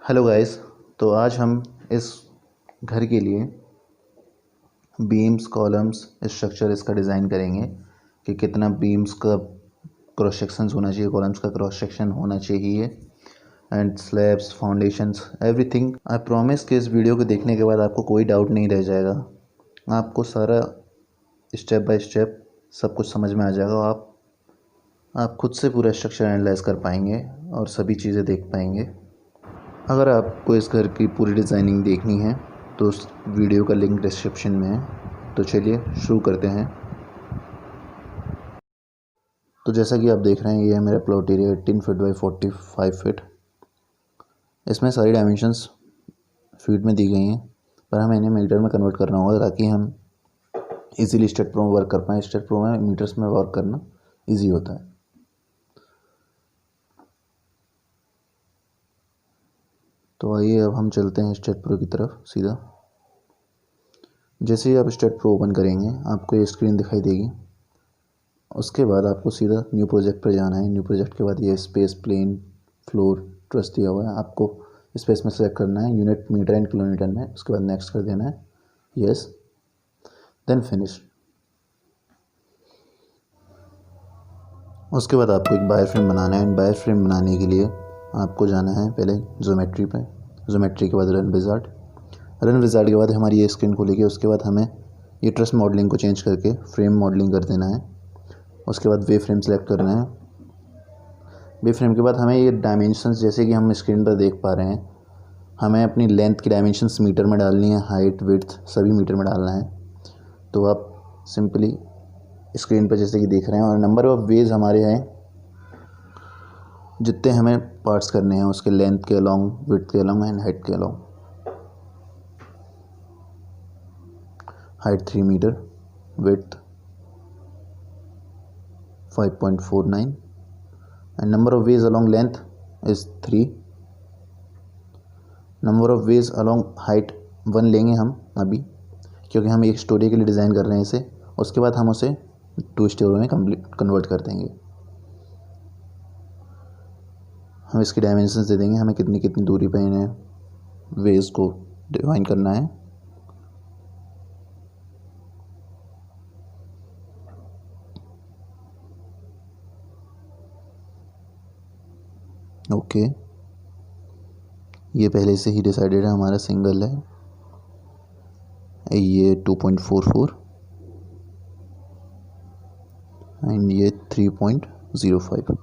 Hello guys. तो आज हम इस घर के लिए बीम्स कॉलम्स स्ट्रक्चर इसका डिज़ाइन करेंगे कि कितना बीम्स का क्रॉस सेक्शंस होना चाहिए, कॉलम्स का क्रॉस सेक्शन होना चाहिए and slabs foundations everything. I promise कि इस वीडियो को देखने के बाद आपको कोई डाउट नहीं रह जाएगा, आपको सारा स्टेप बाय स्टेप सब कुछ समझ में आ जाएगा। आप खुद से पूरा स्ट्रक्चर एनालाइज कर पाएंगे और सभी चीज़ें देख पाएंगे। अगर आपको इस घर की पूरी डिज़ाइनिंग देखनी है तो उस वीडियो का लिंक डिस्क्रिप्शन में है। तो चलिए शुरू करते हैं। तो जैसा कि आप देख रहे हैं, ये है मेरा plot area 18 feet by 45 feet. इसमें सारी डायमेंशंस फीट में दी गई हैं, पर हमें इन्हें मीटर में कन्वर्ट करना होगा ताकि हम इजीली स्टेट प्रो में वर्क कर पाएँ। स्टेट प्रो में मीटर्स में वर्क करना ईजी होता है। तो आइए अब हम चलते हैं स्टेट प्रो की तरफ सीधा। जैसे ही आप स्टेट प्रो ओपन करेंगे आपको ये स्क्रीन दिखाई देगी। उसके बाद आपको सीधा न्यू प्रोजेक्ट पर जाना है। न्यू प्रोजेक्ट के बाद ये स्पेस प्लेन फ्लोर ट्रस्ट दिया हुआ है, आपको स्पेस में सेलेक्ट करना है यूनिट मीटर एंड किलोमीटर में। उसके बाद नेक्स्ट कर देना है, यस, देन फिनिश। उसके बाद आपको एक बायर फ्रेम बनाना है एंड बायर फ्रेम बनाने के लिए आपको जाना है पहले ज्योमेट्री पे। ज्योमेट्री के बाद रन विजार्ड। रन विजार्ड के बाद हमारी ये स्क्रीन खुलेगी। उसके बाद हमें ये ट्रस्ट मॉडलिंग को चेंज करके फ्रेम मॉडलिंग कर देना है। उसके बाद वे फ्रेम सेलेक्ट करना है। वे फ्रेम के बाद हमें ये डायमेंशंस, जैसे कि हम स्क्रीन पर देख पा रहे हैं, हमें अपनी लेंथ की डायमेंशंस मीटर में डालनी है, हाइट विड्थ सभी मीटर में डालना है। तो आप सिंपली स्क्रीन पर जैसे कि देख रहे हैं, और नंबर ऑफ वेज हमारे हैं, जितने हमें पार्ट्स करने हैं उसके लेंथ के अलॉन्ग, विड्थ के अलॉन्ग एंड हाइट के along. Height 3 metre, width 5.49 and number of ways along length is 3. number of ways along height 1 लेंगे हम अभी, क्योंकि हम एक स्टोरी के लिए डिज़ाइन कर रहे हैं इसे। उसके बाद हम उसे 2 स्टोरी में कन्वर्ट कर देंगे। हम इसकी डायमेंशंस दे देंगे, हमें कितनी कितनी दूरी पर इन्हें वेज को डिवाइन करना है। ओके, ये पहले से ही डिसाइडेड है, हमारा सिंगल है। ये 2.44 एंड ये 3.05।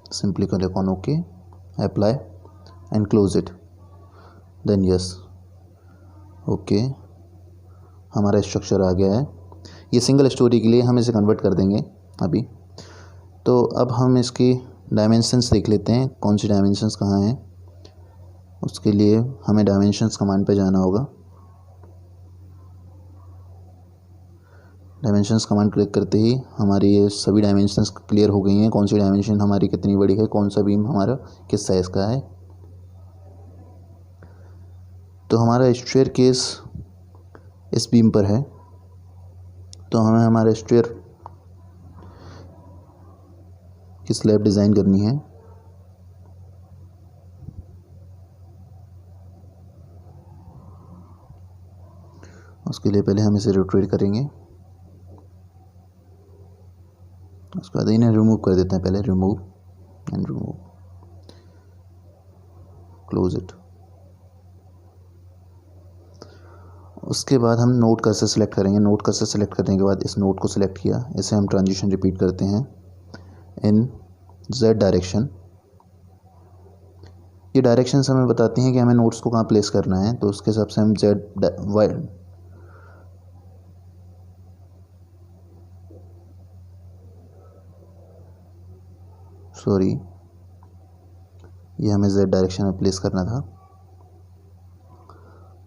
Simply click on okay, apply and close it, then yes. Okay, हमारा स्ट्रक्चर आ गया है। ये सिंगल स्टोरी के लिए हम इसे कन्वर्ट कर देंगे अभी। तो अब हम इसकी डायमेंशंस देख लेते हैं, कौन सी डायमेंशंस कहाँ हैं। उसके लिए हमें डायमेंशंस कमांड पे जाना होगा। डायमेंशंस कमांड क्लिक करते ही हमारी ये सभी डायमेंशंस क्लियर हो गई हैं, कौन सी डायमेंशन हमारी कितनी बड़ी है, कौन सा बीम हमारा किस साइज़ का है। तो हमारा स्ट्रेयर केस इस बीम पर है, तो हमें हमारा स्ट्रेयर की स्लैब डिज़ाइन करनी है। उसके लिए पहले हम इसे रोटेट करेंगे, उसके बाद इन्हें रिमूव कर देते हैं। पहले remove and remove, close it. उसके बाद हम नोट कर्सर सेलेक्ट करेंगे। नोट कर्सर सेलेक्ट करने के बाद इस नोट को सिलेक्ट किया, इसे हम ट्रांजिशन रिपीट करते हैं इन जेड डायरेक्शन। ये डायरेक्शंस हमें बताती हैं कि हमें नोट्स को कहाँ प्लेस करना है, तो उसके हिसाब से हम ये हमें जेड डायरेक्शन में प्लेस करना था।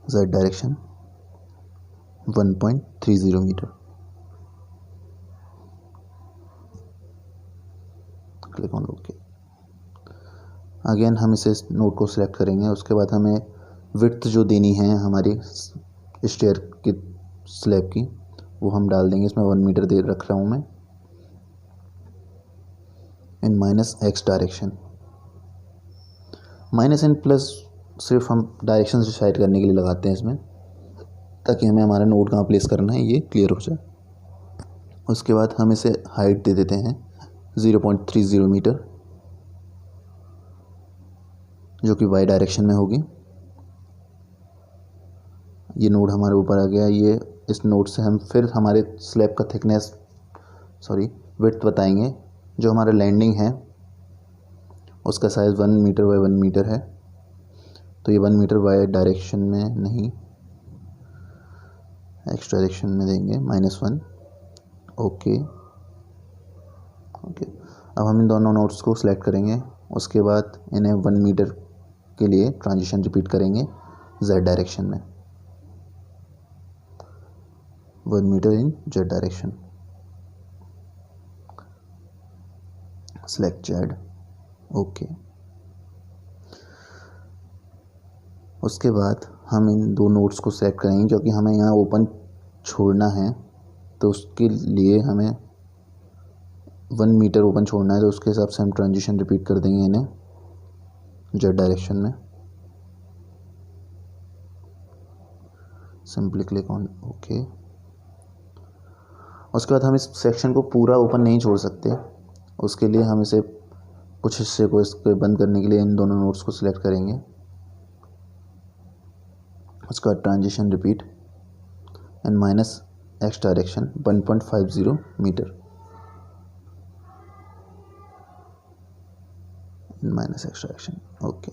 Z direction 1.30 metre. Click on okay. Again हम इसे नोट को सिलेक्ट करेंगे। उसके बाद हमें विड्थ जो देनी है हमारी स्टेयर की स्लैब की, वो हम डाल देंगे। इसमें 1 मीटर दे रख रहा हूँ मैं, इन -x direction. Minus and plus सिर्फ हम डायरेक्शन डिसाइड करने के लिए लगाते हैं इसमें, ताकि हमें हमारा नोड कहाँ प्लेस करना है ये क्लियर हो जाए। उसके बाद हम इसे हाइट दे देते हैं 0.30 मीटर, जो कि वाई डायरेक्शन में होगी। ये नोड हमारे ऊपर आ गया। ये इस नोड से हम फिर हमारे स्लैब का थिकनेस विड्थ बताएंगे। जो हमारा लैंडिंग है उसका साइज़ 1 मीटर बाय 1 मीटर है, तो ये 1 मीटर वाई डायरेक्शन में नहीं, एक्स डायरेक्शन में देंगे -1। ओके। अब हम इन दोनों नोड्स को सिलेक्ट करेंगे। उसके बाद इन्हें 1 मीटर के लिए ट्रांजिशन रिपीट करेंगे जेड डायरेक्शन में, 1 metre in Z direction. Select Z. Okay. उसके बाद हम इन दो नोड्स को सेलेक्ट करेंगे, क्योंकि हमें यहाँ ओपन छोड़ना है, तो उसके लिए हमें 1 मीटर ओपन छोड़ना है, तो उसके हिसाब से हम ट्रांजिशन रिपीट कर देंगे इन्हें जेड डायरेक्शन में। Simply click on okay. उसके बाद हम इस सेक्शन को पूरा ओपन नहीं छोड़ सकते, उसके लिए हम इसे कुछ हिस्से को इसके बंद करने के लिए इन दोनों नोड्स को सिलेक्ट करेंगे। उसके बाद transition repeat in -x direction 1.50 metre, in -x direction. Okay.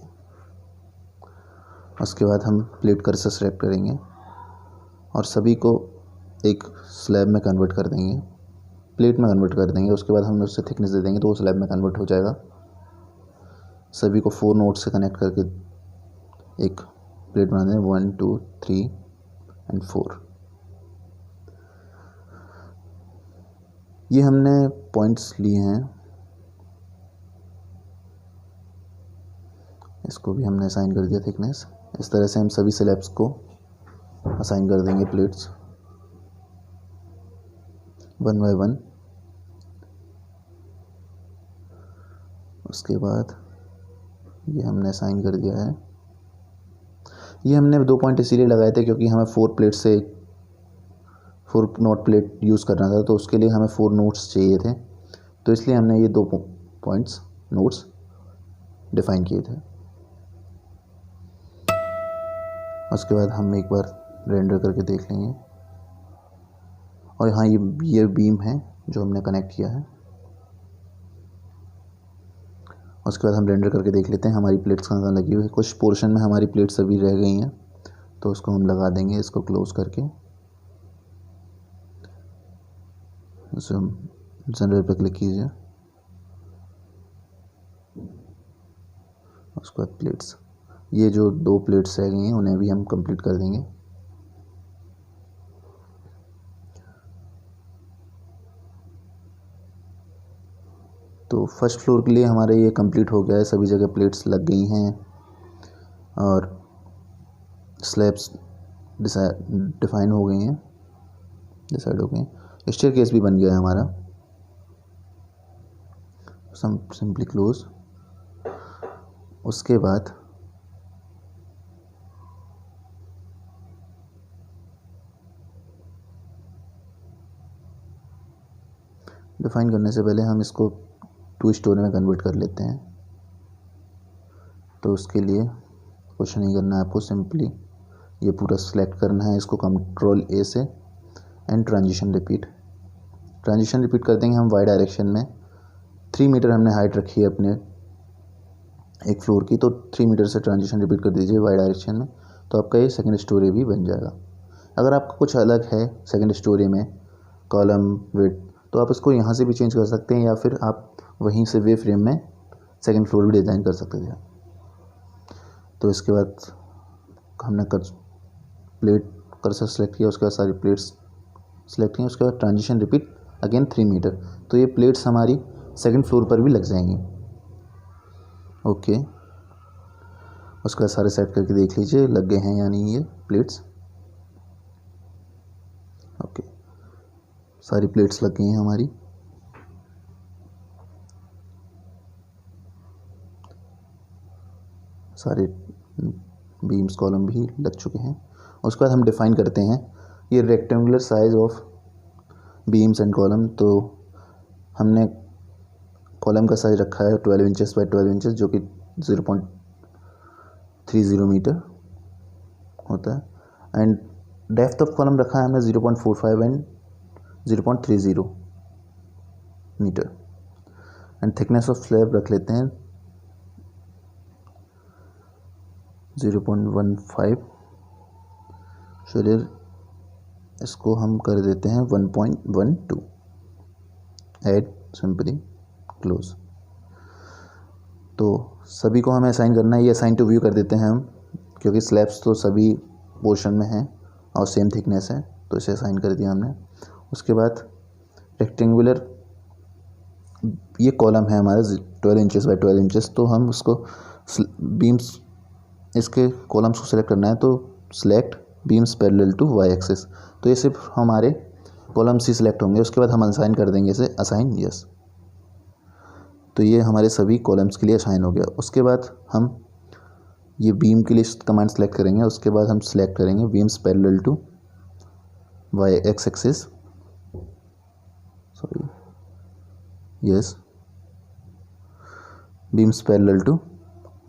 उसके बाद हम प्लेट कर्सर सेलेक्ट करेंगे और सभी को एक स्लैब में कन्वर्ट कर देंगे, प्लेट में कन्वर्ट कर देंगे। उसके बाद हम उससे थिकनेस दे देंगे तो वो स्लैब में कन्वर्ट हो जाएगा। सभी को 4 नोड से कनेक्ट करके एक प्लेट बना दें, 1 2 3 एंड 4। ये हमने पॉइंट्स लिए हैं, इसको भी हमने असाइन कर दिया थिकनेस। इस तरह से हम सभी स्लैब्स को असाइन कर देंगे प्लेट्स 1 बाय 1। उसके बाद ये हमने असाइन कर दिया है। ये हमने 2 पॉइंट इसीलिए लगाए थे क्योंकि हमें 4 प्लेट से 4 नोट प्लेट यूज़ करना था, तो उसके लिए हमें 4 नोट्स चाहिए थे, तो इसलिए हमने ये 2 पॉइंट्स नोट्स डिफाइन किए थे। उसके बाद हम एक बार रेंडर करके देख लेंगे। और हाँ, ये बीम है जो हमने कनेक्ट किया है। उसके बाद हम रेंडर करके देख लेते हैं हमारी प्लेट्स कहाँ कहाँ लगी हुई है। कुछ पोर्शन में हमारी प्लेट्स अभी रह गई हैं, तो उसको हम लगा देंगे। इसको क्लोज करके जनरेट पर क्लिक कीजिए। उसके बाद प्लेट्स, ये जो 2 प्लेट्स रह गई हैं उन्हें भी हम कंप्लीट कर देंगे। तो फर्स्ट फ्लोर के लिए हमारे ये कंप्लीट हो गया है, सभी जगह प्लेट्स लग गई हैं और स्लैब्स डिफाइन हो गई हैं, डिसाइड हो गए हैं। स्टेयरकेस भी बन गया है हमारा। Simply close. उसके बाद डिफाइन करने से पहले हम इसको 2 स्टोरी में कन्वर्ट कर लेते हैं। तो उसके लिए कुछ नहीं करना है आपको, सिंपली ये पूरा सेलेक्ट करना है, इसको कंट्रोल ए से एंड ट्रांजिशन रिपीट कर देंगे हम वाई डायरेक्शन में। 3 मीटर हमने हाइट रखी है अपने एक फ्लोर की, तो 3 मीटर से ट्रांजिशन रिपीट कर दीजिए वाई डायरेक्शन में, तो आपका ये सेकंड स्टोरी भी बन जाएगा। अगर आपका कुछ अलग है सेकंड स्टोरी में कॉलम विड्थ, तो आप इसको यहाँ से भी चेंज कर सकते हैं, या फिर आप वहीं से वे फ्रेम में सेकंड फ्लोर भी डिज़ाइन कर सकते थे। तो इसके बाद हमने प्लेट कर्सर सेलेक्ट किया, उसके बाद सारी प्लेट्स सेलेक्ट की, उसके बाद ट्रांजिशन रिपीट अगेन 3 मीटर, तो ये प्लेट्स हमारी सेकंड फ्लोर पर भी लग जाएंगी। ओके। उसके बाद सारे सेट करके देख लीजिए लग गए हैं या नहीं ये प्लेट्स। ओके, सारी प्लेट्स लग गई हैं हमारी। सारे बीम्स कॉलम भी लग चुके हैं। उसके बाद हम डिफ़ाइन करते हैं ये rectangular size of beams and column. तो हमने कॉलम का साइज़ रखा है 12 इंचेस बाई 12 इंचेस, जो कि 0.30 मीटर होता है। एंड डेप्थ ऑफ कॉलम रखा है हमने 0.45 and 0.30 metre. And thickness of slab रख लेते हैं 0.15। चलिए इसको हम कर देते हैं 1.12। Add simply close. तो सभी को हमें असाइन करना है, ये असाइन टू व्यू कर देते हैं हम, क्योंकि स्लैब्स तो सभी पोर्शन में हैं और सेम थिकनेस है, तो इसे असाइन कर दिया हमने। उसके बाद रेक्टेंगुलर ये कॉलम है हमारा 12 इंचेस बाई 12 इंचेस, तो हम उसको बीम्स इसके कॉलम्स को सिलेक्ट करना है। तो select beams parallel to Y axis, तो ये सिर्फ हमारे कॉलम्स ही सिलेक्ट होंगे। उसके बाद हम असाइन कर देंगे इसे असाइन यस। तो ये हमारे सभी कॉलम्स के लिए असाइन हो गया। उसके बाद हम ये बीम के लिए कमांड सेलेक्ट करेंगे। उसके बाद हम सेलेक्ट करेंगे beams parallel to Y X axis, sorry yes, beams parallel to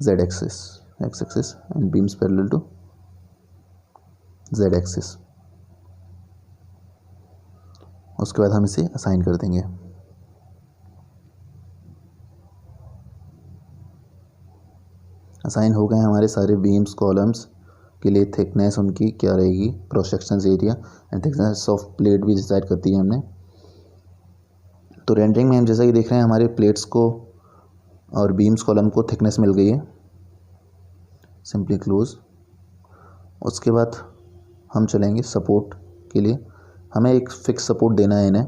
Z axis X axis and beams parallel to Z axis. उसके बाद हम इसे असाइन कर देंगे। असाइन हो गए हमारे सारे बीम्स कॉलम्स के लिए। थिकनेस उनकी क्या रहेगी, cross section area and thickness of plate भी डिसाइड कर दी है हमने। तो रेंडरिंग में हम जैसा कि देख रहे हैं हमारे प्लेट्स को और बीम्स कॉलम को थिकनेस मिल गई है। Simply close. उसके बाद हम चलेंगे सपोर्ट के लिए। हमें एक फिक्स सपोर्ट देना है इन्हें,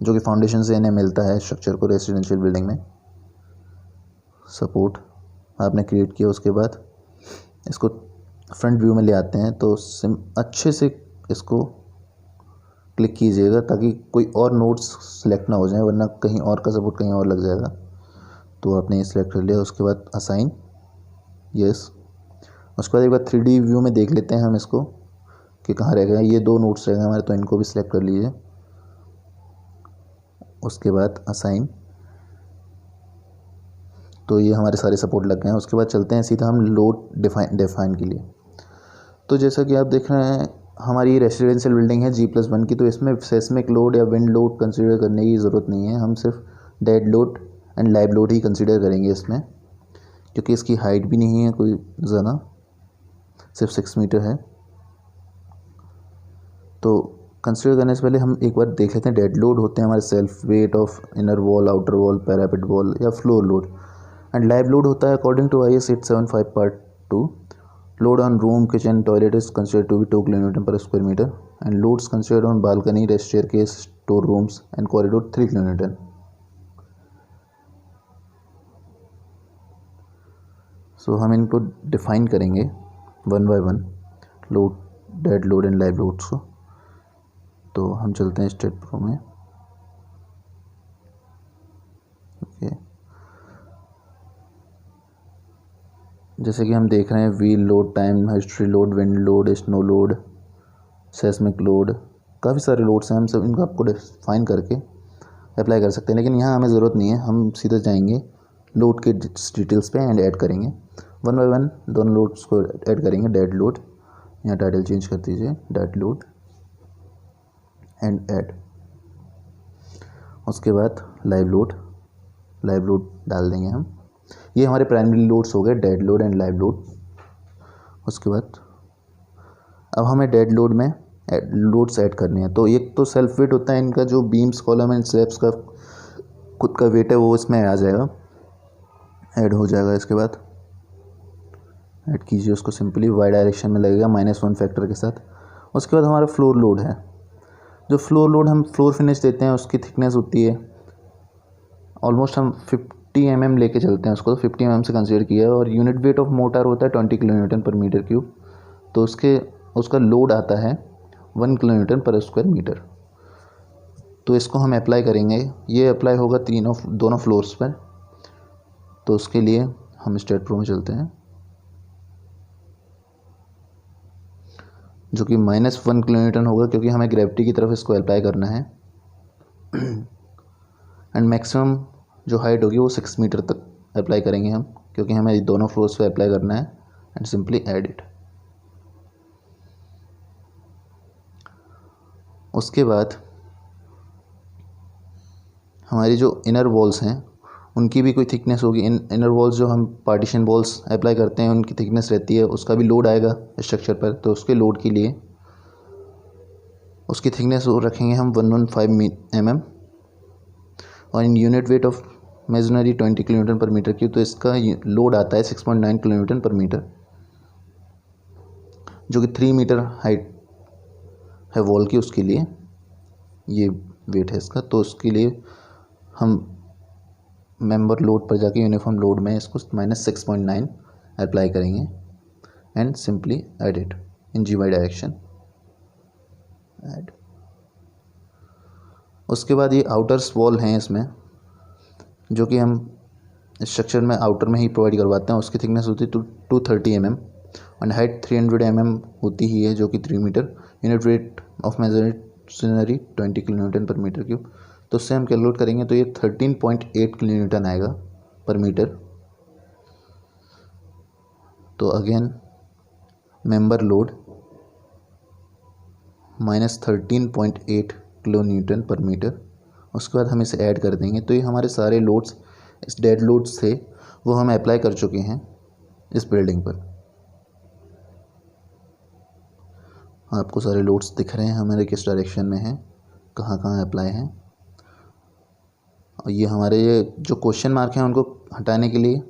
जो कि फाउंडेशन से इन्हें मिलता है स्ट्रक्चर को रेजिडेंशियल बिल्डिंग में। सपोर्ट आपने क्रिएट किया, उसके बाद इसको फ्रंट व्यू में ले आते हैं। तो अच्छे से इसको क्लिक कीजिएगा ताकि कोई और नोट्स सेलेक्ट ना हो जाए, वरना कहीं और का सपोर्ट कहीं और लग जाएगा। तो आपने ये सिलेक्ट कर लिया। उसके बाद असाइन यस। उसके बाद एक बार 3D व्यू में देख लेते हैं हम इसको कि कहाँ रह गया। ये 2 नोट्स रह गए हमारे, तो इनको भी सिलेक्ट कर लीजिए। उसके बाद असाइन, तो ये हमारे सारे सपोर्ट लग गए हैं। उसके बाद चलते हैं सीधा हम लोड डिफाइन के लिए। तो जैसा कि आप देख रहे हैं हमारी रेसिडेंशियल बिल्डिंग है G+1 की, तो इसमें सेस्मिक लोड या विंड लोड कंसीडर करने की ज़रूरत नहीं है। हम सिर्फ dead load and live load he consider करेंगे इसमें, क्योंकि इसकी हाइट भी नहीं है कोई ज़्यादा, सिर्फ 6 मीटर है। तो कंसीडर करने से पहले हम एक बार देख लेते हैं डेड लोड होते हैं हमारे self weight of inner wall, outer wall, parapet wall या floor load. And live load होता है according to IS 875 Part 2, load on room, kitchen, toilet is considered to be 2 kN per square meter, and loads considered on balcony, staircase, storerooms and corridor 3 kN. सो हम इनको define करेंगे one by one, load, dead load and live loads को। तो हम चलते हैं state pro में। Okay, जैसे कि हम देख रहे हैं wheel load, time history load, wind load, snow load, seismic load, काफ़ी सारे लोड्स हैं। हम सब इनको आपको डिफाइन करके अप्लाई कर सकते हैं, लेकिन यहाँ हमें ज़रूरत नहीं है। हम सीधे जाएंगे लोड के डिटेल्स पे एंड ऐड करेंगे वन बाय वन। दोनों लोड्स को ऐड करेंगे। डेड लोड, यहाँ टाइटल चेंज कर दीजिए, डेड लोड एंड ऐड। उसके बाद लाइव लोड डाल देंगे हम। ये हमारे प्राइमरी लोड्स हो गए, dead load and live load. उसके बाद अब हमें डेड लोड में लोड्स ऐड करने हैं। तो एक तो सेल्फ वेट होता है इनका, जो बीम्स कॉलम एंड स्लैब्स का खुद का वेट है वो इसमें आ जाएगा, ऐड हो जाएगा। इसके बाद ऐड कीजिए उसको, सिंपली वाई डायरेक्शन में लगेगा -1 फैक्टर के साथ। उसके बाद हमारा फ्लोर लोड है। जो फ्लोर लोड हम फ्लोर फिनिश देते हैं उसकी थिकनेस होती है ऑलमोस्ट, हम 50 mm लेके चलते हैं उसको, तो 50 mm से कंसीडर किया है। और यूनिट वेट ऑफ मोटर होता है 20 kN पर मीटर क्यूब, तो उसका लोड आता है 1 kN पर स्क्वायर मीटर। तो इसको हम अप्लाई करेंगे, ये अप्लाई होगा दोनों फ्लोर्स पर। तो उसके लिए हम स्टेट प्रो में चलते हैं। जो कि -1 किलोन्यूटन होगा, क्योंकि हमें ग्रेविटी की तरफ इसको अप्लाई करना है। एंड मैक्सिमम जो हाइट होगी वो 6 मीटर तक अप्लाई करेंगे हम, क्योंकि हमें दोनों फ्लोर्स पे अप्लाई करना है। And simply add it. उसके बाद हमारी जो इनर वॉल्स हैं उनकी भी कोई थिकनेस होगी। इनर वॉल्स जो हम पार्टीशन वॉल्स अप्लाई करते हैं उनकी थिकनेस रहती है, उसका भी लोड आएगा स्ट्रक्चर पर। तो उसके लोड के लिए उसकी थिकनेस रखेंगे हम 115 mm और in unit weight of masonry 20 kilonewton per metre cube. तो इसका लोड आता है 6.9 किलोन्यूटन पर मीटर, जो कि 3 मीटर हाइट है वॉल की, उसके लिए ये वेट है इसका। तो उसके लिए हम मेंबर लोड पर जाके यूनिफॉर्म लोड में इसको -6.9 अप्लाई करेंगे and simply add it in GY direction. Add. उसके बाद ये आउटर्स वॉल हैं इसमें, जो कि हम स्ट्रक्चर में आउटर में ही प्रोवाइड करवाते हैं। उसकी थिकनेस होती है 230 mm एंड हाइट 300 mm होती ही है, जो कि 3 metre. Unit weight of masonry 20 kilonewton per metre cube. तो उससे हम कैलकुलेट करेंगे तो ये 13.8 किलोन्यूटन आएगा पर मीटर। तो again member load -13.8 kilonewton per metre. उसके बाद हम इसे ऐड कर देंगे। तो ये हमारे सारे लोड्स, इस डेड लोड्स थे वो हम अप्लाई कर चुके हैं इस बिल्डिंग पर। आपको सारे लोड्स दिख रहे हैं हमारे किस डायरेक्शन में हैं, कहाँ कहाँ अप्लाई हैं। और ये हमारे ये जो क्वेश्चन मार्क हैं उनको हटाने के लिए,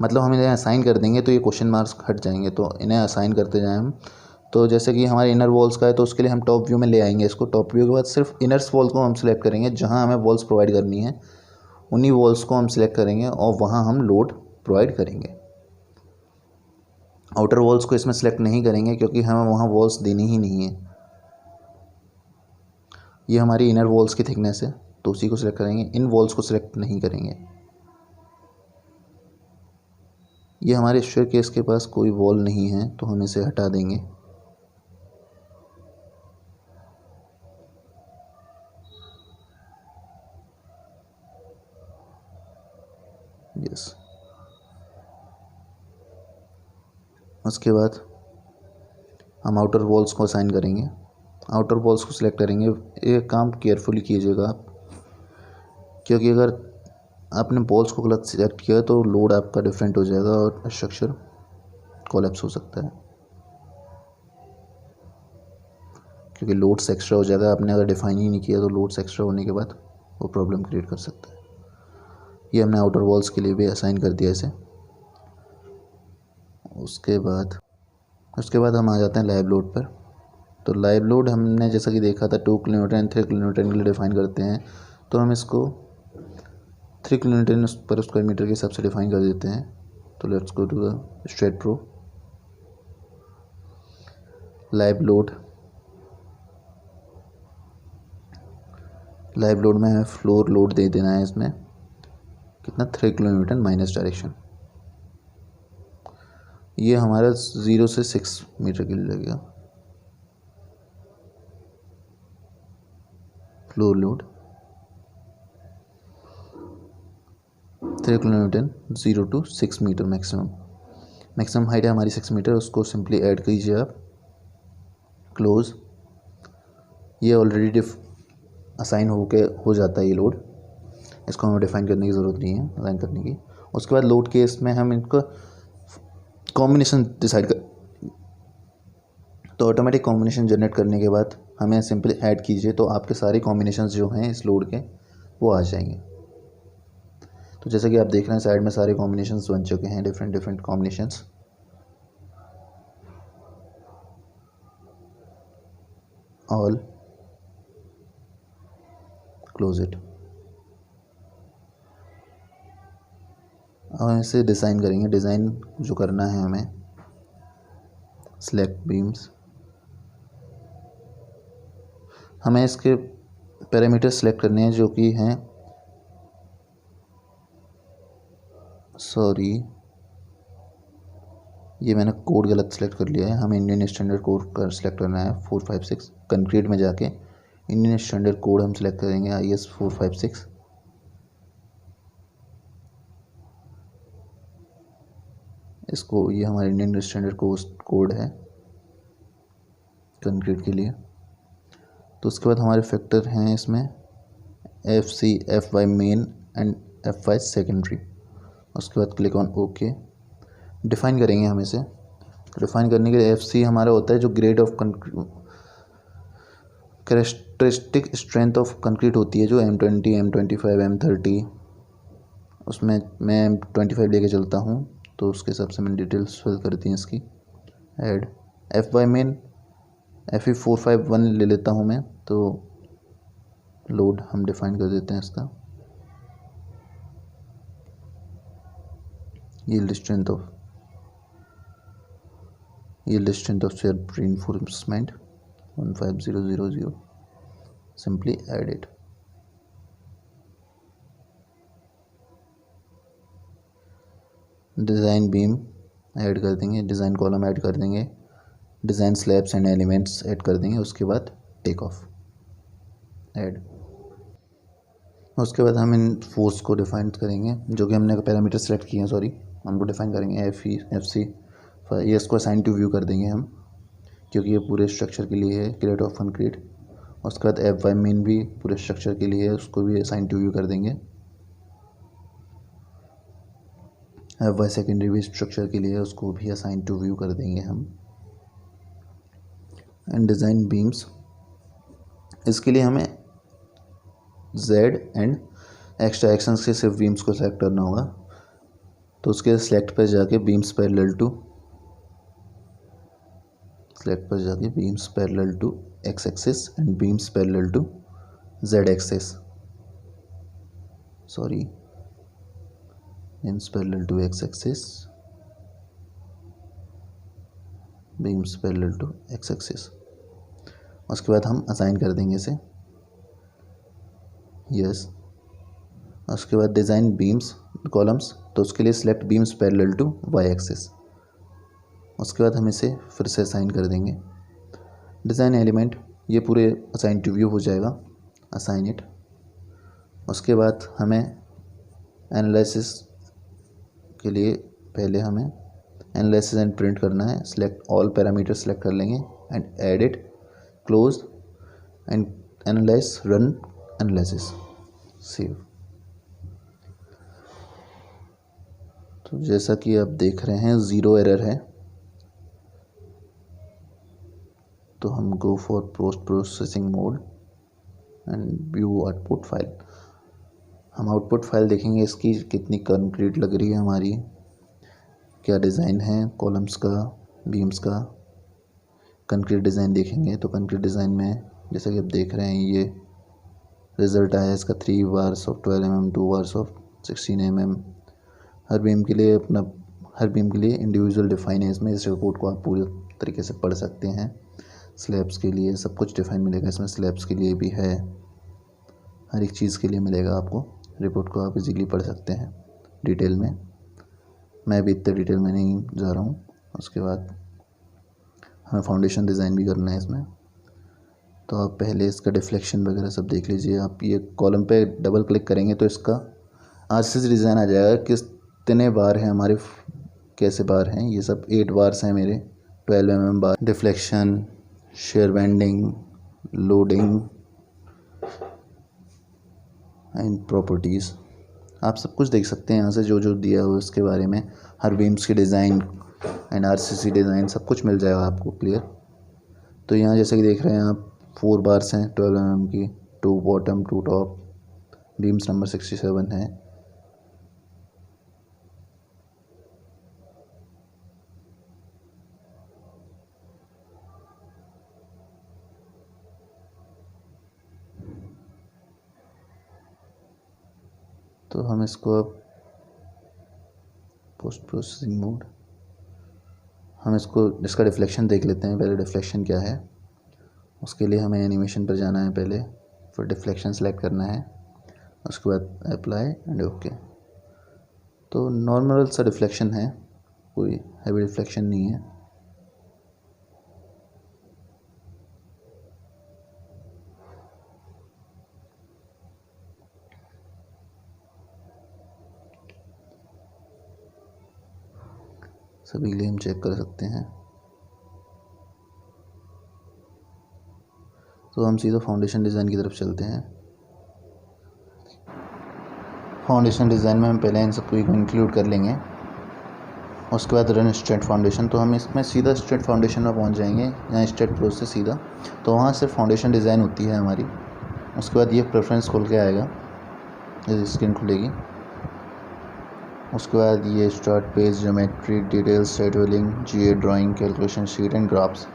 मतलब हम इन्हें असाइन कर देंगे तो ये क्वेश्चन मार्क्स हट जाएंगे। तो इन्हें असाइन करते जाएं हम। तो जैसे कि हमारे इनर वॉल्स का है तो उसके लिए हम टॉप व्यू में ले आएंगे इसको। टॉप व्यू के बाद सिर्फ इनर्स वॉल को हम सिलेक्ट करेंगे, जहाँ हमें वॉल्स प्रोवाइड करनी है उन्हीं वॉल्स को हम सिलेक्ट करेंगे और वहाँ हम लोड प्रोवाइड करेंगे। आउटर वॉल्स को इसमें सेलेक्ट नहीं करेंगे, क्योंकि हमें वहाँ वॉल्स देनी ही नहीं है। ये हमारी इनर वॉल्स की थिकनेस है तो उसी को सिलेक्ट करेंगे, इन वॉल्स को सिलेक्ट नहीं करेंगे। ये हमारे स्टेयरकेस के पास कोई वॉल नहीं है तो हम इसे हटा देंगे। यस। उसके बाद हम आउटर वॉल्स को असाइन करेंगे। आउटर वॉल्स को सिलेक्ट करेंगे। ये काम केयरफुली कीजिएगा आप, क्योंकि अगर आपने वॉल्स को गलत सिलेक्ट किया तो लोड आपका डिफरेंट हो जाएगा और स्ट्रक्चर कोलैप्स हो सकता है, क्योंकि लोड्स एक्स्ट्रा हो जाएगा। आपने अगर डिफाइन ही नहीं किया तो लोड्स एक्स्ट्रा होने के बाद वो प्रॉब्लम क्रिएट कर सकता है। ये हमने आउटर वॉल्स के लिए भी असाइन कर दिया इसे। उसके बाद हम आ जाते हैं लाइव लोड पर। तो लाइव लोड हमने जैसा कि देखा था 2 किलोमीटर एंड 3 किलोमीटर के लिए डिफ़ाइन करते हैं। तो हम इसको 3 किलोमीटर पर स्क्वायर मीटर के हिसाब से डिफ़ाइन कर देते हैं। तो let's go to the STAAD Pro. Live load में हमें फ्लोर लोड दे देना है इसमें कितना, 3 किलोमीटर माइनस डायरेक्शन। ये हमारा 0 से 6 मीटर के लिए लगेगा floor load. 3 kilometre 0 to 6 metre maximum height है हमारी 6 मीटर। उसको सिंपली ऐड कीजिए आप। क्लोज। ये ऑलरेडी असाइन हो जाता है ये लोड, इसको हमें डिफाइन करने की ज़रूरत नहीं है असाइन करने की। उसके बाद लोड केस में हम इनको कॉम्बिनेशन डिसाइड कर, तो ऑटोमेटिक कॉम्बिनेशन जनरेट करने के बाद हमें सिंपली ऐड कीजिए तो आपके सारे कॉम्बिनेशंस जो हैं इस लोड के वो आ जाएंगे। तो जैसे कि आप देख रहे हैं साइड में सारे कॉम्बिनेशंस बन चुके हैं, different combinations. All. Close it. और इसे डिज़ाइन करेंगे। डिज़ाइन जो करना है हमें, सेलेक्ट बीम्स, हमें इसके पैरामीटर सेलेक्ट करने हैं जो कि हैं, ये मैंने कोड गलत सेलेक्ट कर लिया है, हमें इंडियन स्टैंडर्ड कोड कर सेलेक्ट करना है 456। कंक्रीट में जाके इंडियन स्टैंडर्ड कोड हम सेलेक्ट करेंगे IS 456। इसको, ये हमारा इंडियन स्टैंडर्ड कोड है कंक्रीट के लिए। तो उसके बाद हमारे फैक्टर हैं इसमें FC, FY main and FY secondary. उसके बाद क्लिक ऑन ओके। डिफ़ाइन करेंगे हम इसे। डिफ़ाइन करने के लिए FC हमारा होता है जो grade of characteristic strength of concrete होती है, जो M20, M25, M30, उसमें मैं M25 लेके चलता हूँ, तो उसके हिसाब से मैंने डिटेल्स फिल कर दी हैं इसकी। ऐड FY मेन FE 451 ले लेता हूँ मैं, तो लोड हम डिफ़ाइन कर देते हैं इसका। yield strength of shear reinforcement 15000, simply add it। Design beam add कर देंगे, डिज़ाइन कॉलम ऐड कर देंगे, design slabs and elements add कर देंगे। उसके बाद टेक ऑफ ऐड। उसके बाद हम इन फोर्स को डिफाइन करेंगे, जो कि हमने पैरामीटर सेलेक्ट किए हैं, सॉरी, हमको डिफाइन करेंगे FE FC। ये इसको असाइन टू व्यू कर देंगे हम, क्योंकि ये पूरे स्ट्रक्चर के लिए है, ग्रेड ऑफ कंक्रीट। उसके बाद FY मेन भी पूरे स्ट्रक्चर के लिए है, उसको भी असाइन टू व्यू कर देंगे। FY सेकेंडरी भी स्ट्रक्चर के लिए है, उसको भी असाइन टू व्यू कर देंगे हम। एंड डिज़ाइन बीम्स, इसके लिए हमें Z एंड एक्स्ट्रा एक्शंस के सिर्फ बीम्स को सेलेक्ट करना होगा। तो उसके सेलेक्ट पर जाके beams parallel to X axis and beams parallel to Z axis, sorry, beams parallel to X axis, beams parallel to X axis. उसके बाद हम असाइन कर देंगे इसे, यस। उसके बाद डिज़ाइन बीम्स कॉलम्स, तो उसके लिए select beams parallel to Y axis. उसके बाद हम इसे फिर से असाइन कर देंगे। डिज़ाइन एलिमेंट, ये पूरे असाइन टू व्यू हो जाएगा, असाइन इट। उसके बाद हमें एनालिसिस के लिए पहले हमें एनालिसिस एंड प्रिंट करना है। सिलेक्ट ऑल पैरामीटर सेलेक्ट कर लेंगे and edit, close and analyse, run analysis, save. तो जैसा कि आप देख रहे हैं 0 एरर है। तो हम go for post processing mode and view output file. हम आउटपुट फाइल देखेंगे इसकी कितनी कंक्रीट लग रही है हमारी, क्या डिज़ाइन है कॉलम्स का, बीम्स का। कंक्रीट डिज़ाइन देखेंगे, तो कंक्रीट डिज़ाइन में जैसा कि आप देख रहे हैं ये रिज़ल्ट आया इसका 3 bars of 12 mm, 2 bars of 16 mm। Her beam के लिए इंडिविजुअल डिफ़ाइन है इसमें। इस रिपोर्ट को आप पूरे तरीके से पढ़ सकते हैं। स्लैब्स के लिए सब कुछ डिफ़ाइन मिलेगा इसमें, स्लैब्स के लिए भी है, हर एक चीज़ के लिए मिलेगा आपको। रिपोर्ट को आप इजीली पढ़ सकते हैं डिटेल में, मैं भी इतने डिटेल में नहीं जा रहा हूँ। उसके बाद हमें फाउंडेशन डिज़ाइन भी करना है इसमें, तो आप पहले इसका डिफ्लेक्शन वगैरह सब देख लीजिए। आप ये कॉलम पे डबल क्लिक करेंगे तो इसका RCC डिज़ाइन आ जाएगा, कितने बार हैं हमारे, कैसे बार हैं। ये सब 8 बार्स हैं मेरे, 12 mm bar. Deflection, share bending, loading and properties, आप सब कुछ देख सकते हैं यहाँ से, जो जो दिया हो उसके बारे में। हर बीम्स की डिज़ाइन एंड RCC डिज़ाइन सब कुछ मिल जाएगा आपको क्लियर। तो यहाँ जैसे कि देख रहे हैं आप 4 बार्स हैं 12 mm की, 2 बॉटम 2 टॉप, बीम्स नंबर 67 है। तो हम इसको अब पोस्ट प्रोसेसिंग मोड, हम इसका डिफ्लेक्शन देख लेते हैं पहले। डिफ्लेक्शन क्या है, उसके लिए हमें एनिमेशन पर जाना है पहले, फिर डिफ्लेक्शन सेलेक्ट करना है, उसके बाद अप्लाई एंड ओके। तो नॉर्मल सा डिफ्लेक्शन है, कोई हैवी रिफ्लेक्शन नहीं है। सभी के लिए हम चेक कर सकते हैं। तो हम सीधा फाउंडेशन डिज़ाइन की तरफ चलते हैं। फाउंडेशन डिज़ाइन में हम पहले इन सबको इंक्लूड कर लेंगे, उसके बाद रन स्ट्रेट फाउंडेशन। तो हम इसमें सीधा स्ट्रेट फाउंडेशन में पहुंच जाएंगे, यहाँ स्ट्रेट प्रो से सीधा। तो वहाँ से फाउंडेशन डिज़ाइन होती है हमारी। उसके बाद ये प्रेफरेंस खोल के आएगा, ये स्क्रीन खुलेगी। उसके बाद ये start page, geometry, details, scheduling, GA, drawing, calculation sheet and graphs,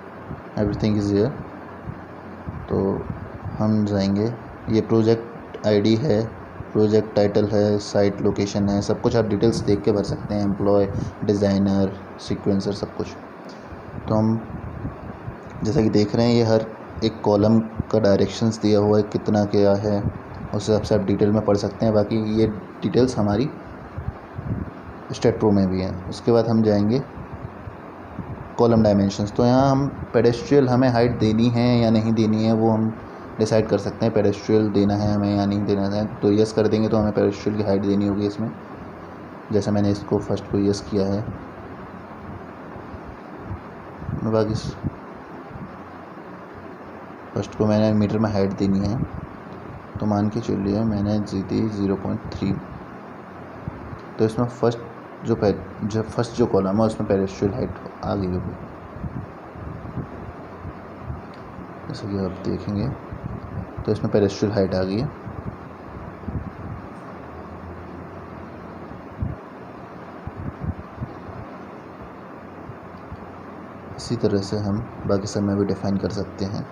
everything is here. तो हम जाएंगे, ये प्रोजेक्ट आईडी है, प्रोजेक्ट टाइटल है, साइट लोकेशन है, सब कुछ आप डिटेल्स देख के भर सकते हैं, एम्प्लॉय, डिज़ाइनर, सीक्वेंसर, सब कुछ। तो हम जैसा कि देख रहे हैं ये हर एक कॉलम का डायरेक्शंस दिया हुआ है, कितना क्या है, उस हिसाब से आप डिटेल में पढ़ सकते हैं। बाकी ये डिटेल्स हमारी स्टेट प्रो में भी है। उसके बाद हम जाएंगे कॉलम डायमेंशंस। तो यहाँ हम पेडेस्ट्रियल हमें हाइट देनी है या नहीं देनी है वो हम डिसाइड कर सकते हैं, पेडेस्ट्रियल देना है हमें या नहीं देना है। तो यस कर देंगे तो हमें पेडेस्ट्रियल की हाइट देनी होगी इसमें, जैसा मैंने इसको फर्स्ट को यस किया है। बाकी फर्स्ट को मैंने मीटर में हाइट देनी है, तो मान के चलिए मैंने दी 0.3। तो इसमें फर्स्ट जो कॉलम है उसमें पेडेस्ट्रियल हाइट आ गई होगी, जैसे कि आप देखेंगे। तो इसमें पेडेस्ट्रियल हाइट आ गई है। इसी तरह से हम बाकी सब में भी डिफ़ाइन कर सकते हैं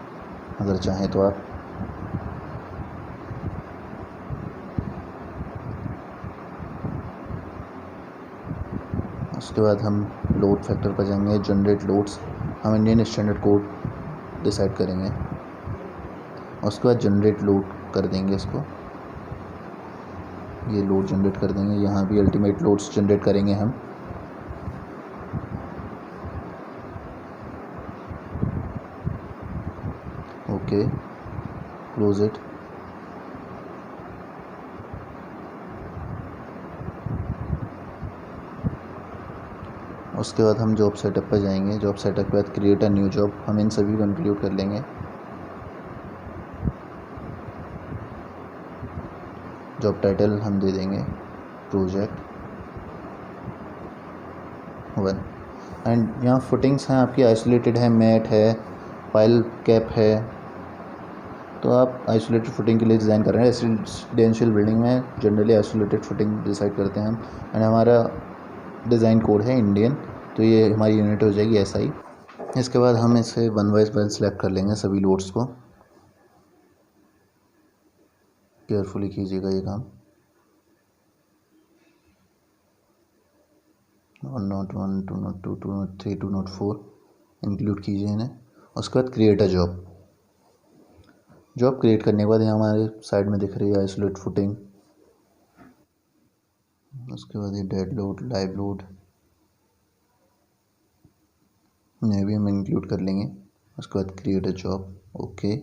अगर चाहें तो आप। उसके बाद हम लोड फैक्टर पर जाएंगे, जनरेट लोड्स। हम इंडियन स्टैंडर्ड कोड डिसाइड करेंगे, उसके बाद जनरेट लोड कर देंगे इसको। ये लोड जनरेट कर देंगे, यहाँ भी अल्टीमेट लोड्स जनरेट करेंगे हम। Okay, close it. उसके बाद हम जॉब सेटअप पर जाएंगे। जॉब सेटअप के बाद क्रिएट अ न्यू जॉब, हम इन सभी को इंक्लूड कर लेंगे। जॉब टाइटल हम दे देंगे प्रोजेक्ट 1। एंड यहाँ फुटिंग्स हैं आपकी, आइसोलेटेड है, मैट है, फाइल कैप है। तो आप आइसोलेटेड फुटिंग के लिए डिज़ाइन कर रहे हैं। रेसिडेंशियल बिल्डिंग में जनरली आइसोलेटेड फुटिंग डिसाइड करते हैं हम। एंड हमारा डिज़ाइन कोड है इंडियन, तो ये हमारी यूनिट हो जाएगी SI। इसके बाद हम इसे वन बाय वन सेलेक्ट कर लेंगे सभी लोड्स को। केयरफुली कीजिएगा ये काम। 101, 202, 203, 204 इंक्लूड कीजिए इन्हें। उसके बाद create a job. Job create करने के बाद यहाँ हमारे साइड में दिख रही है आइसोलेट फुटिंग। उसके बाद ये डेड लोड, लाइव लोड, इन्हें भी हम इंक्लूड कर लेंगे। उसके बाद create a job, okay.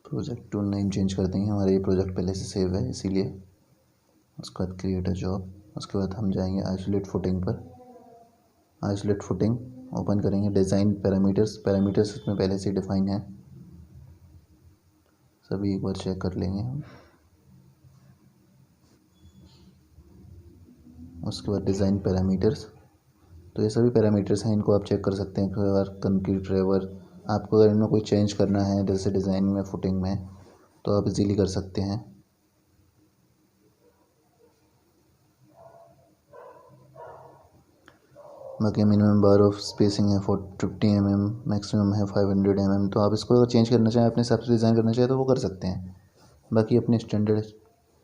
Project tool name change कर देंगे, हमारा ये प्रोजेक्ट पहले से सेव है इसीलिए। उसके बाद क्रिएट अ जॉब। उसके बाद हम जाएंगे आइसोलेट फुटिंग पर। आइसोलेट फुटिंग ओपन करेंगे, डिज़ाइन पैरामीटर्स इसमें पहले से डिफाइन है, सभी एक बार चेक कर लेंगे हम। उसके बाद डिज़ाइन पैरामीटर्स, तो ये सभी पैरामीटर्स हैं, इनको आप चेक कर सकते हैं। कई बार कंक्रीट ड्राइवर, आपको अगर इनमें कोई चेंज करना है जैसे डिज़ाइन में, फुटिंग में, तो आप इजीली कर सकते हैं। बाकी मिनिमम बार ऑफ स्पेसिंग है 50 mm, मैक्सिमम है 500 mm। तो आप इसको अगर चेंज करना चाहें, अपने हिसाब से डिज़ाइन करना चाहें तो वो कर सकते हैं। बाकी अपने स्टैंडर्ड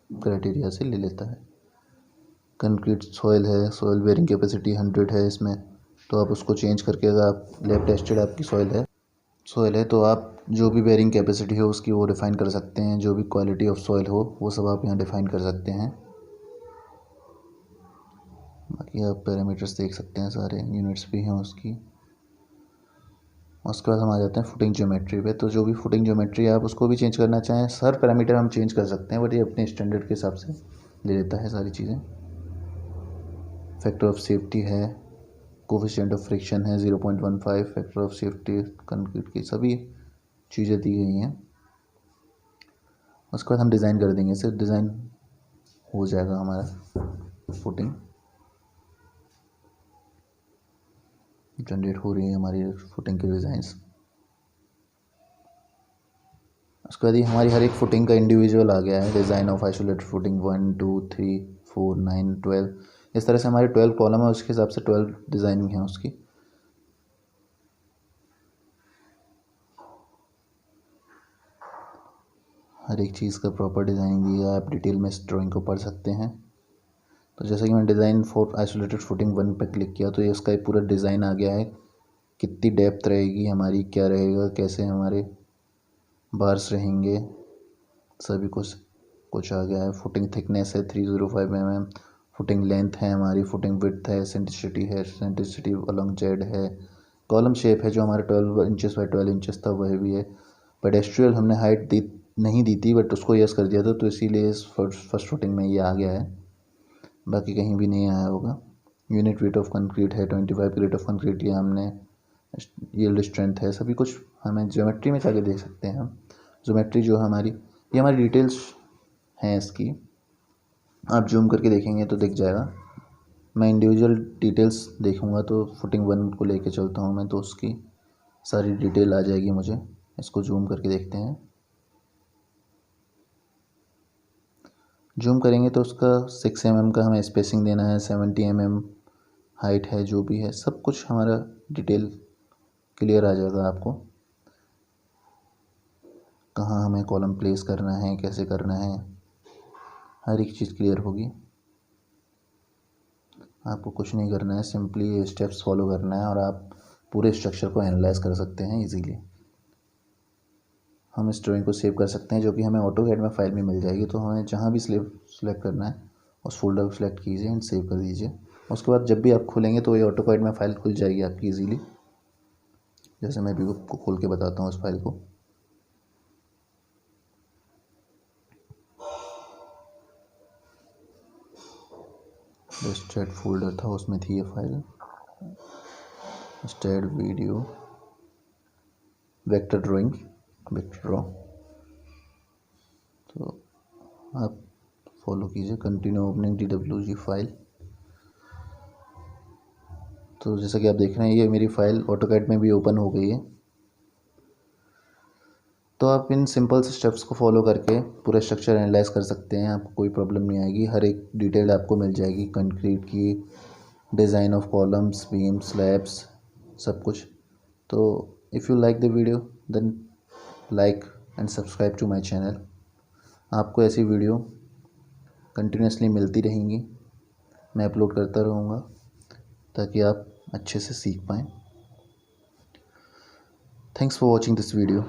क्राइटेरिया से ले लेता है। कंक्रीट सॉइल है, सॉइल बेयरिंग कैपेसिटी 100 है इसमें, तो आप उसको चेंज करके, अगर आप लैब टेस्टेड आपकी सॉइल है सॉइल है तो आप जो भी बेयरिंग कैपेसिटी हो उसकी वो डिफ़ाइन कर सकते हैं, जो भी क्वालिटी ऑफ सॉइल हो वो सब आप यहाँ डिफ़ाइन कर सकते हैं। बाकी आप पैरामीटर्स देख सकते हैं, सारे यूनिट्स भी हैं उसकी। उसके बाद हम आ जाते हैं फुटिंग ज्योमेट्री पे। तो जो भी फुटिंग ज्योमेट्री है आप उसको भी चेंज करना चाहें, हर पैरामीटर हम चेंज कर सकते हैं, बट ये अपने स्टैंडर्ड के हिसाब से ले लेता है सारी चीज़ें। फैक्टर ऑफ सेफ्टी है, कोफिशिएंट ऑफ फ्रिक्शन है 0.15, फैक्टर ऑफ सेफ्टी कंक्रीट की सभी चीज़ें दी गई हैं। उसके बाद हम डिज़ाइन कर देंगे, सिर्फ डिज़ाइन हो जाएगा हमारा। फुटिंग जनरेट हो रही है हमारी फुटिंग की डिज़ाइंस। उसके बाद ये हमारी हर एक फुटिंग का इंडिविजुअल आ गया है। डिज़ाइन ऑफ आइसोलेटेड फुटिंग 1 2 3 4 9 12, इस तरह से हमारे 12 कॉलम है, उसके हिसाब से 12 डिज़ाइनिंग है उसकी। हर एक चीज़ का प्रॉपर डिज़ाइनिंग दिया है, आप डिटेल में इस ड्राइंग को पढ़ सकते हैं। तो जैसा कि मैंने डिज़ाइन फॉर आइसोलेटेड फुटिंग 1 पर क्लिक किया तो ये उसका एक पूरा डिज़ाइन आ गया है। कितनी डेप्थ रहेगी हमारी, क्या रहेगा, कैसे हमारे बार्स रहेंगे, सभी कुछ आ गया है। फुटिंग थिकनेस है 305 mm, फुटिंग लेंथ है हमारी, फुटिंग विड्थ है, सेंट्रिसिटी अलॉन्ग जेड है। कॉलम शेप है जो हमारा 12 इंचेस बाई 12 इंचेस था वह भी है। पेडेस्ट्रियल हमने हाइट नहीं दी थी, बट उसको यस कर दिया था, तो इसीलिए इस फर्स्ट फुटिंग में ये आ गया है, बाकी कहीं भी नहीं आया होगा। यूनिट वेट ऑफ कंक्रीट है 25 ग्रेड ऑफ कंक्रीट, ये हमने यील्ड स्ट्रेंथ है, सभी कुछ हमें ज्योमेट्री में जाके देख सकते हैं हम। ज्योमेट्री जो हमारी, ये हमारी डिटेल्स हैं इसकी, आप जूम करके देखेंगे तो दिख जाएगा। मैं इंडिविजुअल डिटेल्स देखूंगा तो फुटिंग 1 को लेके चलता हूँ मैं, तो उसकी सारी डिटेल आ जाएगी मुझे। इसको जूम करके देखते हैं। जूम करेंगे तो उसका 6 mm का हमें स्पेसिंग देना है, 70 mm हाइट है, जो भी है सब कुछ हमारा डिटेल क्लियर आ जाएगा आपको। कहाँ हमें कॉलम प्लेस करना है, कैसे करना है, हर एक चीज़ क्लियर होगी। आपको कुछ नहीं करना है, सिंपली ये स्टेप्स फॉलो करना है और आप पूरे स्ट्रक्चर को एनालाइज कर सकते हैं इजीली। हम इस ड्राइंग को सेव कर सकते हैं, जो कि हमें ऑटोकैड में फाइल में मिल जाएगी। तो हमें जहाँ भी सिलेक्ट करना है उस फोल्डर को सिलेक्ट कीजिए एंड सेव कर दीजिए। उसके बाद जब भी आप खोलेंगे तो ये ऑटोकैड में फ़ाइल खुल जाएगी आपकी इजीली। जैसे मैं भी आपको खोल के बताता हूँ उस फाइल को। स्टेट फोल्डर था, उसमें थी ये file, state video vector drawing, vector draw. तो आप फॉलो कीजिए, कंटिन्यू ओपनिंग DWG फाइल। तो जैसा कि आप देख रहे हैं ये मेरी फ़ाइल ऑटोकैड में भी ओपन हो गई है। तो आप इन सिंपल से स्टेप्स को फॉलो करके पूरा स्ट्रक्चर एनालाइज कर सकते हैं, आपको कोई प्रॉब्लम नहीं आएगी। हर एक डिटेल आपको मिल जाएगी, कंक्रीट की, design of columns, beam, slabs, सब कुछ। तो if you like the video then like and subscribe to my channel. आपको ऐसी वीडियो कंटिन्यूसली मिलती रहेंगी, मैं अपलोड करता रहूँगा ताकि आप अच्छे से सीख पाएँ। Thanks for watching this video.